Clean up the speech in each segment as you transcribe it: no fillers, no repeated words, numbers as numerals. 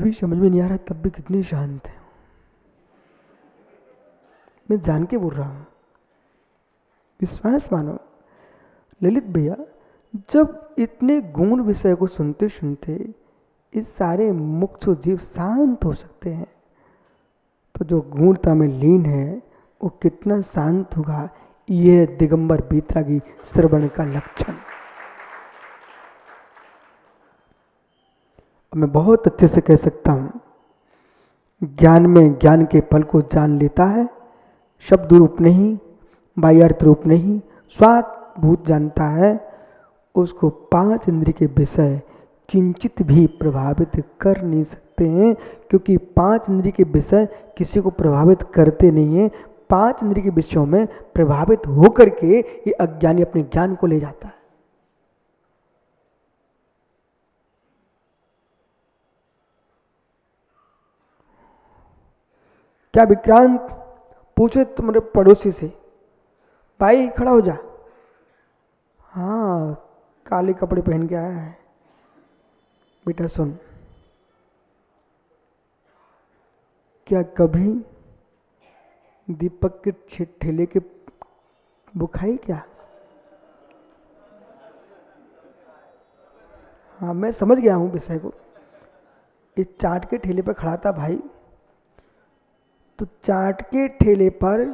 भी समझ में नहीं आ रहा तब भी कितनी शांत है। मैं जान के बोल रहा हूं, विश्वास मानो। ललित भैया, जब इतने गूढ़ विषय को सुनते सुनते इस सारे मुक्त जीव शांत हो सकते हैं, तो जो गूढ़ता में लीन है वो कितना शांत होगा, यह दिगंबर बीतरागी श्रवण का लक्षण। मैं बहुत अच्छे से कह सकता हूं, ज्ञान में ज्ञान के फल को जान लेता है, शब्द रूप नहीं, बाह्यार्थ रूप नहीं, स्वाद भूत जानता है, उसको 5 इंद्रिय के विषय किंचित भी प्रभावित कर नहीं सकते हैं, क्योंकि 5 इंद्रिय के विषय किसी को प्रभावित करते नहीं है। 5 इंद्रिय के विषयों में प्रभावित होकर के ये अज्ञानी अपने ज्ञान को ले जाता है। क्या विक्रांत पूछे तुम्हारे पड़ोसी से, भाई खड़ा हो जा। हाँ, काले कपड़े पहन के आया है। बेटा सुन, क्या कभी दीपक के ठेले के बुखाई क्या? हाँ, मैं समझ गया हूँ विषय को। इस चाट के ठेले पर खड़ा था भाई, तो चाट के ठेले पर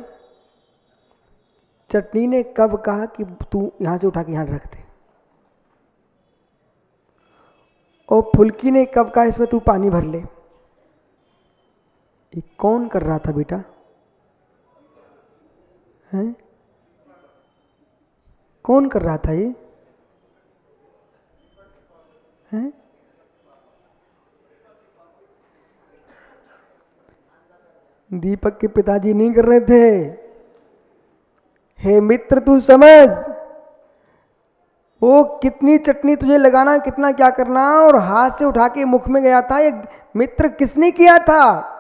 चटनी ने कब कहा कि तू यहां से उठा के यहां रख दे, और फुल्की ने कब कहा इसमें तू पानी भर ले? ये कौन कर रहा था बेटा? हैं? कौन कर रहा था ये? हैं? दीपक के पिताजी नहीं कर रहे थे। हे मित्र, तू समझ, वो कितनी चटनी तुझे लगाना, कितना क्या करना, और हाथ से उठा के मुख में गया था, ये मित्र किसने किया था?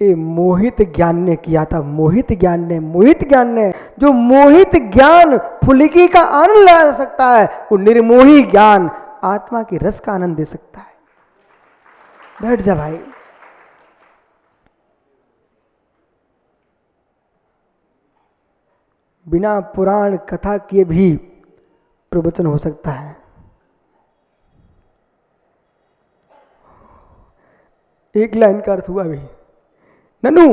ये मोहित ज्ञान ने किया था। मोहित ज्ञान ने जो मोहित ज्ञान फुल्की का आनंद ला सकता है, वो निर्मोही ज्ञान आत्मा के रस का आनंद दे सकता है। बैठ जा भाई। बिना पुराण कथा किए भी प्रवचन हो सकता है। एक लाइन का अर्थ हुआ भी, ननु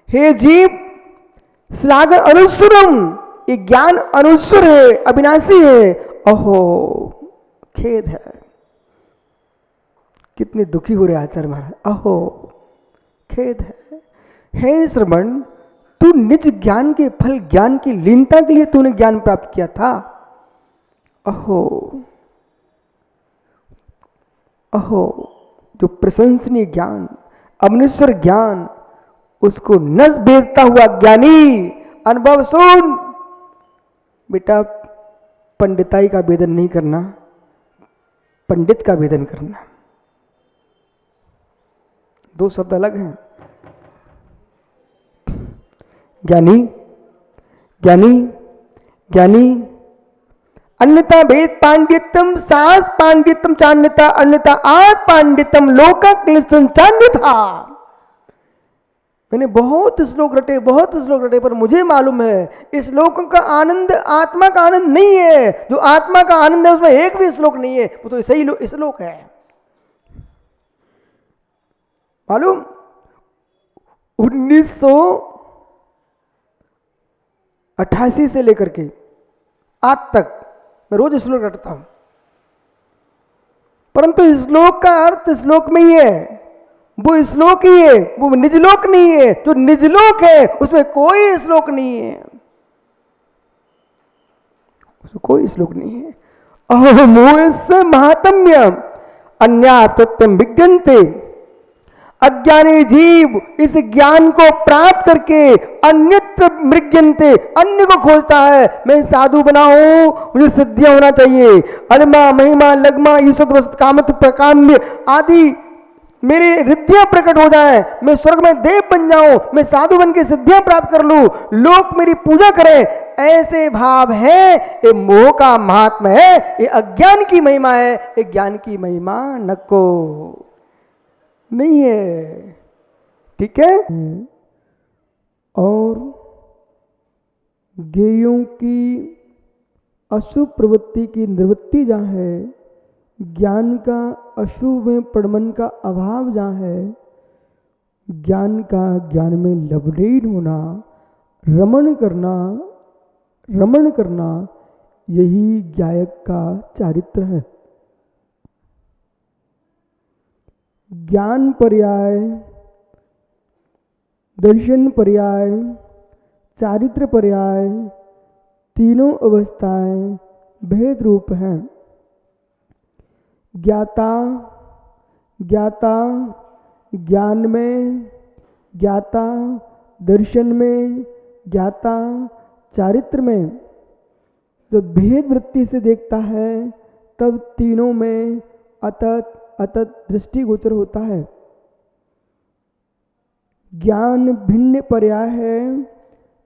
हे जीव श्लाघ अनुस्वरम, ये ज्ञान अनुस्वर है, अविनाशी है। अहो खेद है। कितने दुखी हो रहे आचार्य महाराज। अहो खेद है। हे श्रवण, तू निज ज्ञान के फल, ज्ञान की लीनता के लिए तूने ज्ञान प्राप्त किया था। अहो अहो, जो प्रशंसनीय ज्ञान, अमनेश्वर ज्ञान, उसको नस बेचता हुआ ज्ञानी। अनुभव सुन बेटा, पंडिताई का वेदन नहीं करना, पंडित का वेदन करना। 2 शब्द अलग हैं। ज्ञानी ज्ञानी ज्ञानी, अन्यथा वेद पांडित्यम सास पांडित्यम चान्यता, अन्यथा आत्म पांडित्यम लोका क्लेशं चान्यथा। मैंने बहुत श्लोक रटे, पर मुझे मालूम है इस श्लोक का आनंद आत्मा का आनंद नहीं है। जो आत्मा का आनंद है उसमें एक भी श्लोक नहीं है, वो तो सही श्लोक है। मालूम 1988 से लेकर के आज तक मैं रोज श्लोक रटता हूं, परंतु इस श्लोक का अर्थ श्लोक में ही है। वो श्लोक ही है, वो निजलोक नहीं है। जो निजलोक है उसमें कोई श्लोक नहीं है, उसमें कोई श्लोक नहीं है। अहमोस्य महात्म्य अन्यात्वम विज्ञन्ते, अज्ञानी जीव इस ज्ञान को प्राप्त करके अन्यत्र मृग्यन्ते, अन्य को खोजता है। मैं साधु बना हूं, मुझे सिद्धियां होना चाहिए, अलिमा महिमा लगमा ईसद वस्त कामत प्रकाम्य आदि मेरे रिद्धियां प्रकट हो जाए, मैं स्वर्ग में देव बन जाऊं, मैं साधु बन के सिद्धियां प्राप्त कर लूं, लोग मेरी पूजा करें। ऐसे भाव है, ये मोह का महात्मा है, ये अज्ञान की महिमा है, ये ज्ञान की महिमा नको नहीं है। ठीक है। और ज्ञेयों की अशुभ प्रवृत्ति की निवृत्ति जहाँ है, ज्ञान का अशुभ में प्रमन का अभाव जहाँ है, ज्ञान का ज्ञान में लवलीन होना, रमण करना, यही ज्ञायक का चारित्र है। ज्ञान पर्याय, दर्शन पर्याय, चारित्र पर्याय, तीनों अवस्थाएं भेद रूप हैं। ज्ञाता ज्ञान में, ज्ञाता दर्शन में, ज्ञाता चारित्र में जब भेद वृत्ति से देखता है तब तीनों में अतत दृष्टिगोचर होता है। ज्ञान भिन्न पर्याय है,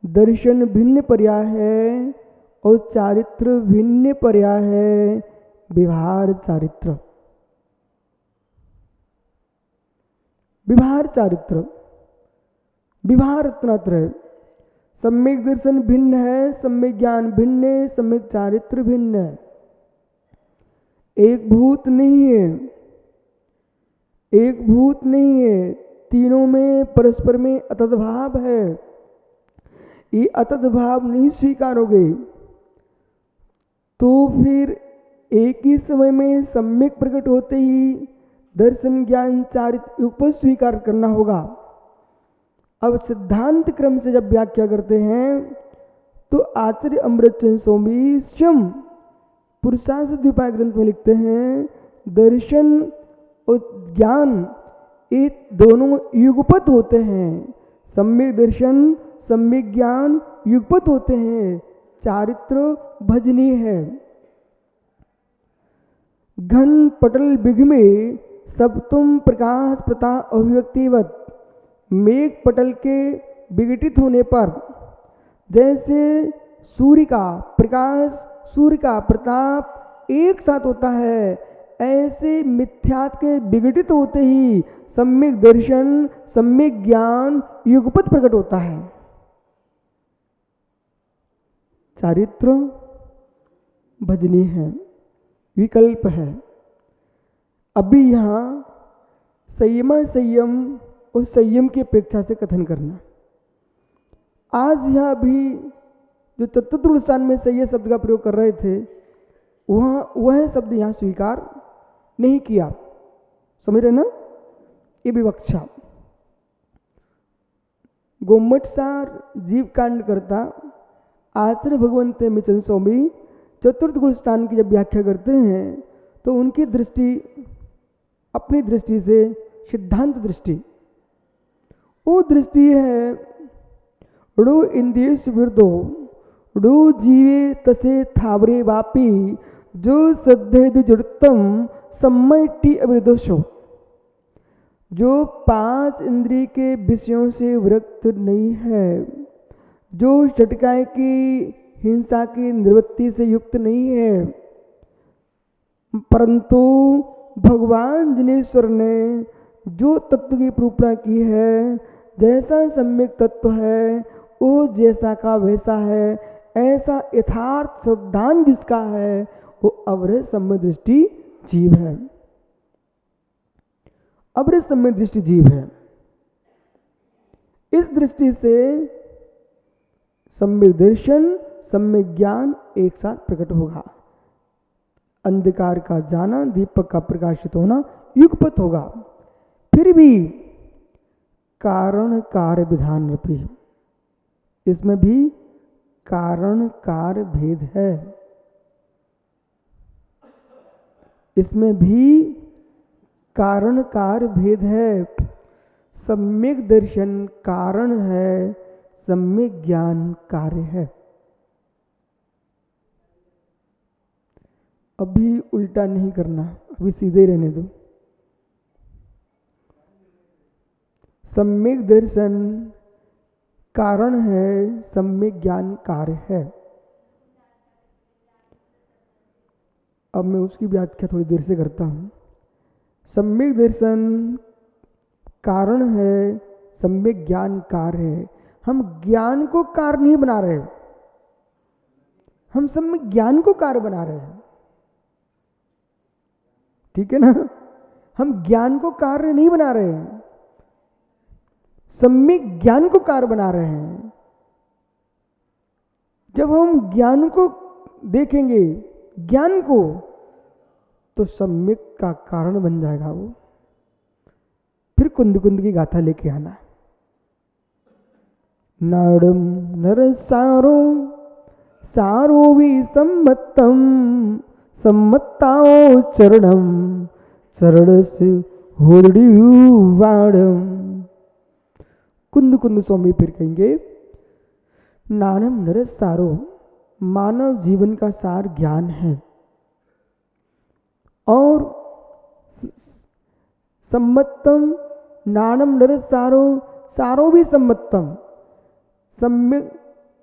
दर्शन भिन्न पर्याय है और चारित्र भिन्न पर्याय है, व्यवहार चारित्र। व्यवहार चारित्र, व्यवहार रत्नात्रय। सम्यक दर्शन भिन्न है, सम्यक ज्ञान भिन्न है, सम्यक चारित्र भिन्न है, एक भूत नहीं है, एक भूत नहीं है, तीनों में परस्पर में अतत भाव है। ये अतत भाव नहीं स्वीकारोगे तो फिर एक ही समय में सम्यक प्रकट होते ही दर्शन ज्ञान चारित्र युगपद स्वीकार करना होगा। अब सिद्धांत क्रम से जब व्याख्या करते हैं तो आचार्य अमृतचंद्र स्वामी स्वयं पुरुषार्थ द्विपाय ग्रंथ में लिखते हैं, दर्शन और ज्ञान ये दोनों युगपत होते हैं। सम्यक दर्शन सम्यक ज्ञान युगपत होते हैं, चारित्र भजनीय है। घन पटल बिघ में सब तुम प्रकाश प्रता अभिव्यक्तिवत, मेघ पटल के विघटित होने पर जैसे सूर्य का प्रकाश सूर्य का प्रताप एक साथ होता है, ऐसे मिथ्यात्व के विघटित होते ही सम्यक दर्शन सम्यक ज्ञान युगपत प्रकट होता है। चारित्र भजनीय है, विकल्प है। अभी यहाँ संयम और संयम की अपेक्षा से कथन करना। आज यहाँ अभी जो तत्व स्थान में संयम शब्द का प्रयोग कर रहे थे, वह शब्द यहाँ स्वीकार नहीं किया। समझ रहे ना? ये विवक्षा। गोमटसार जीव कांड करता आचार्य भगवंत मिचन स्वामी चतुर्थ गुण स्थान की जब व्याख्या करते हैं तो उनकी दृष्टि अपनी दृष्टि से सिद्धांत दृष्टि, वो दृष्टि है रो इंद्रियस विरुद्धो रो जीवे तसे थावरे वापी जो सद्धेद जुड़तम सम्मति अविरुद्धो, जो पांच इंद्रिय के विषयों से विरक्त नहीं है, जो झटकाए की हिंसा की निवृत्ति से युक्त नहीं है, परंतु भगवान जिनेश्वर ने जो तत्व की प्रूपणा की है, जैसा सम्यक तत्व है वो जैसा का वैसा है, ऐसा यथार्थ सिद्धांत जिसका है वो अवृह सम्यक दृष्टि जीव है। अवृह सम्यक दृष्टि जीव है। इस दृष्टि से सम्यक दर्शन सम्यक ज्ञान एक साथ प्रकट होगा। अंधकार का जाना दीपक का प्रकाशित होना युगपत होगा। फिर भी कारण कार्य विधान रूपी, इसमें भी कारण कार्य भेद है, इसमें भी कारण कार्य भेद है। सम्यक दर्शन कारण है, सम्यक ज्ञान कार्य है। अभी उल्टा नहीं करना, अभी सीधे रहने दो। सम्यक दर्शन कारण है, सम्यक ज्ञान कार्य है। अब मैं उसकी व्याख्या थोड़ी देर से करता हूँ। सम्यक दर्शन कारण है, सम्यक ज्ञान कार्य है। हम ज्ञान को कार्य नहीं बना रहे, हम सम्यक ज्ञान को कार्य बना रहे हैं। ठीक है ना? हम ज्ञान को कार्य नहीं बना रहे हैं, सम्यक ज्ञान को कार्य बना रहे हैं। जब हम ज्ञान को देखेंगे, ज्ञान को, तो सम्यक का कारण बन जाएगा वो। फिर कुंद कुंद की गाथा लेके आना। नाड़म नर सारो सारो भी सम्मतम सम्मताओ चरणम चरण से वाड़म। कुंद कुंद स्वामी फिर कहेंगे, नानम नर सारो, मानव जीवन का सार ज्ञान है, और सम्मतम नानम नर सारो, सारो भी सम्मतम, सम्यक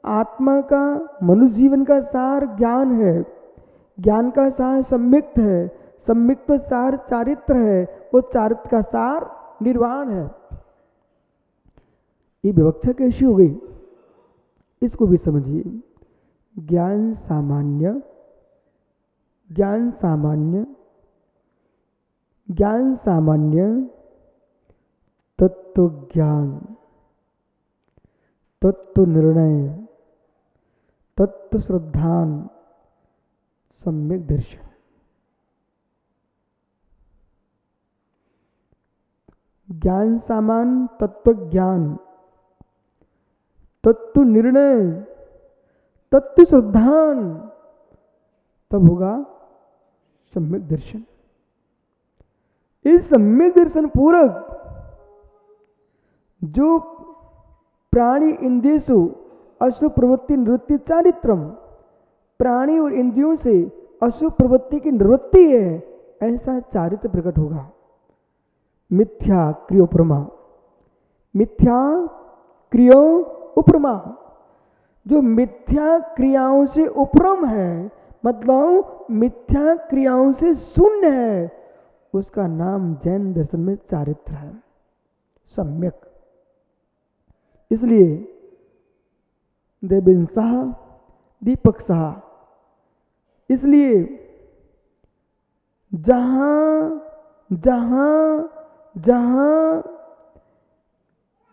आत्मा का मनुष्य जीवन का सार ज्ञान है, ज्ञान का सार सम्यक्त है, सम्यक्त सार चारित्र है, वो चारित्र का सार निर्वाण है। ये विवक्षा कैसी हो गई, इसको भी समझिए। ज्ञान सामान्य, ज्ञान सामान्य, ज्ञान सामान्य, तत्व ज्ञान, तत्व निर्णय, तत्व श्रद्धान, सम्यक दर्शन। ज्ञान सामान्य, तत्व ज्ञान, तत्व निर्णय, तत्व श्रद्धान, तब होगा सम्यक दर्शन। इस सम्यक दर्शन पूरक जो प्राणी इंद्रियसु अशुभ प्रवृत्ति निवृत्ति चारित्रम, प्राणी और इंद्रियों से अशुभ प्रवृत्ति की निवृत्ति है, ऐसा चारित्र प्रकट होगा। मिथ्या क्रियोपरमा, मिथ्या क्रियो उपरमा, जो मिथ्या क्रियाओं से उपरम है, मतलब मिथ्या क्रियाओं से शून्य है, उसका नाम जैन दर्शन में चारित्र है, सम्यक। इसलिए देवेंद्र शाह, दीपक शाह, इसलिए जहां जहां जहां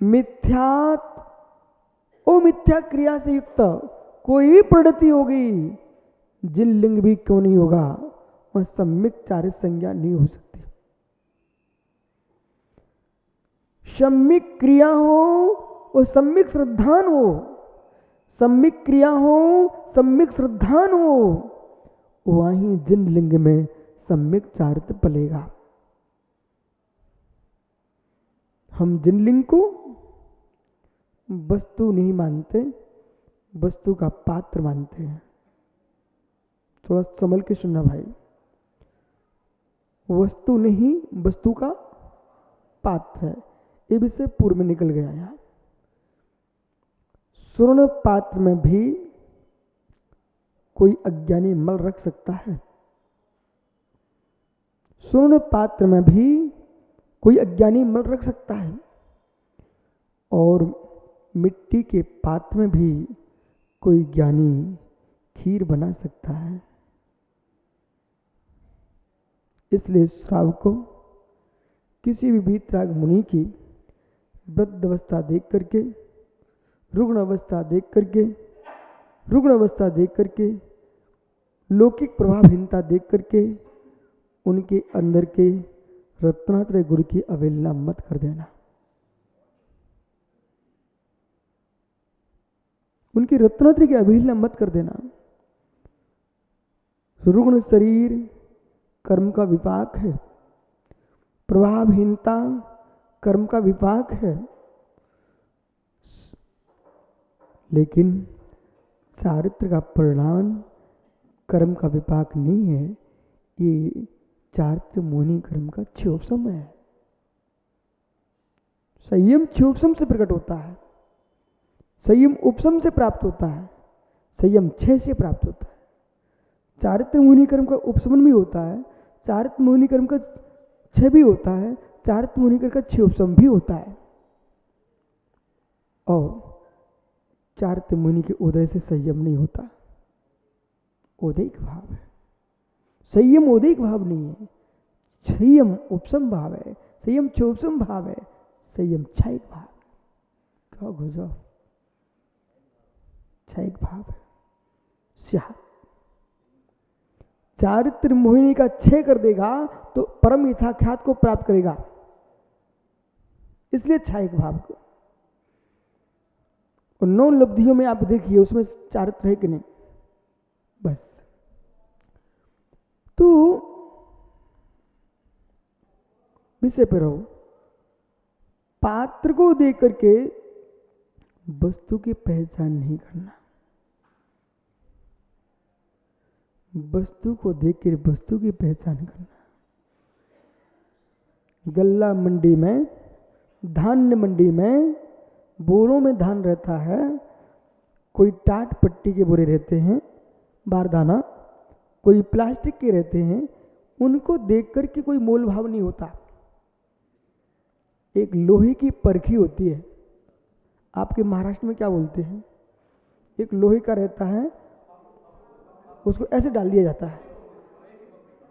मिथ्या क्रिया से युक्त कोई भी प्रवृत्ति होगी, जिन लिंग भी क्यों नहीं होगा, वह सम्यक चारित्र संज्ञा नहीं हो सकती। सम्यक क्रिया हो और सम्यक श्रद्धान हो, सम्यक क्रिया हो, सम्यक श्रद्धान हो, वहीं जिन लिंग में सम्यक चारित्र पलेगा। हम जिन लिंग को वस्तु नहीं मानते, वस्तु का पात्र मानते हैं। थोड़ा संभल के सुनना भाई, वस्तु नहीं वस्तु का पात्र है, ये विषय पूर्व में निकल गया। यहाँ स्वर्ण पात्र में भी कोई अज्ञानी मल रख सकता है, स्वर्ण पात्र में भी कोई अज्ञानी मल रख सकता है, और मिट्टी के पात्र में भी कोई ज्ञानी खीर बना सकता है। इसलिए श्रावक को किसी भी वीतराग मुनि की वृद्ध अवस्था देख करके, रुग्ण अवस्था देख करके, रुग्ण अवस्था देख करके, लौकिक प्रभावहीनता देख करके, उनके अंदर के रत्नात्रय गुण की अवहेलना मत कर देना। उनकी रत्नात्रय की अवहेलना मत कर देना। रुग्ण शरीर कर्म का विपाक है, प्रभावहीनता कर्म का विपाक है, लेकिन चारित्र का परिणाम कर्म का विपाक नहीं है। ये चारित्र मोहिनी कर्म का क्षोभसम है। संयम क्षोभसम से प्रकट होता है, संयम उपशम से प्राप्त होता है, संयम क्षय से प्राप्त होता है। चारित्र मोहिनी कर्म का उपशमन भी होता है, चारित्र मोहिनी कर्म का क्षय भी होता है, चारित्र मोहिनी कर्म का क्षय उपशम भी होता है। और चारित्र मोहिनी के उदय से संयम नहीं होता, उदयिक भाव है। संयम उदयिक भाव नहीं है, संयम उपशम भाव है, संयम क्षयोपशम भाव है, संयम क्षयिक भाव। क्या गुजो क्षयिक भाव है। स्याह चारित्र मोहिनी का क्षय कर देगा तो परम यथाख्यात को प्राप्त करेगा, इसलिए क्षयिक भाव को। और 9 लब्धियों में आप देखिए उसमें चारित्र है कि नहीं, बस। तो विषय पर रहो, पात्र को देख करके वस्तु की पहचान नहीं करना, वस्तु को देख कर वस्तु की पहचान करना। गल्ला मंडी में, धान्य मंडी में बोरों में धान रहता है, कोई टाट पट्टी के बोरे रहते हैं बारदाना, कोई प्लास्टिक के रहते हैं, उनको देख कर के कोई मोल भाव नहीं होता। एक लोहे की परखी होती है, आपके महाराष्ट्र में क्या बोलते हैं, एक लोहे का रहता है, उसको ऐसे डाल दिया जाता है,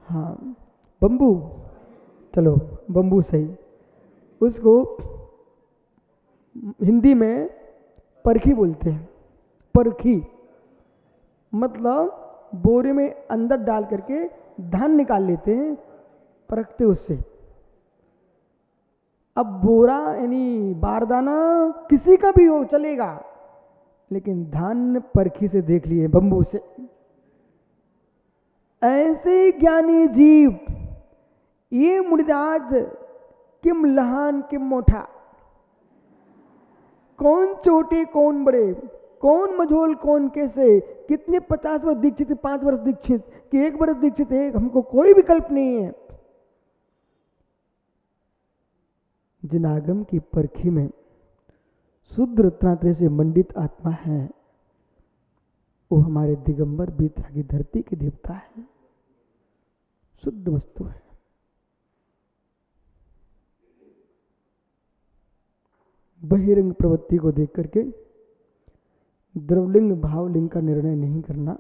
हाँ बंबू, चलो बंबू सही, उसको हिंदी में परखी बोलते हैं। परखी मतलब बोरे में अंदर डाल करके धान निकाल लेते हैं, परखते उससे। अब बोरा यानी बारदाना किसी का भी हो चलेगा, लेकिन धान परखी से देख लिए, बंबू से। ऐसे ज्ञानी जीव ये मुनिराज किम लहान किम मोठा, कौन छोटे कौन बड़े, कौन मझोल कौन कैसे, कितने 50 वर्ष दीक्षित, 5 वर्ष दीक्षित कि 1 वर्ष दीक्षित है, हमको कोई विकल्प नहीं है। जिन आगम की परखी में शुद्ध रत्नात्रय से मंडित आत्मा है, वो हमारे दिगंबर बीतरागी धरती के देवता है, शुद्ध वस्तु है। बहिरंग प्रवृत्ति को देख करके द्रवलिंग भावलिंग का निर्णय नहीं करना।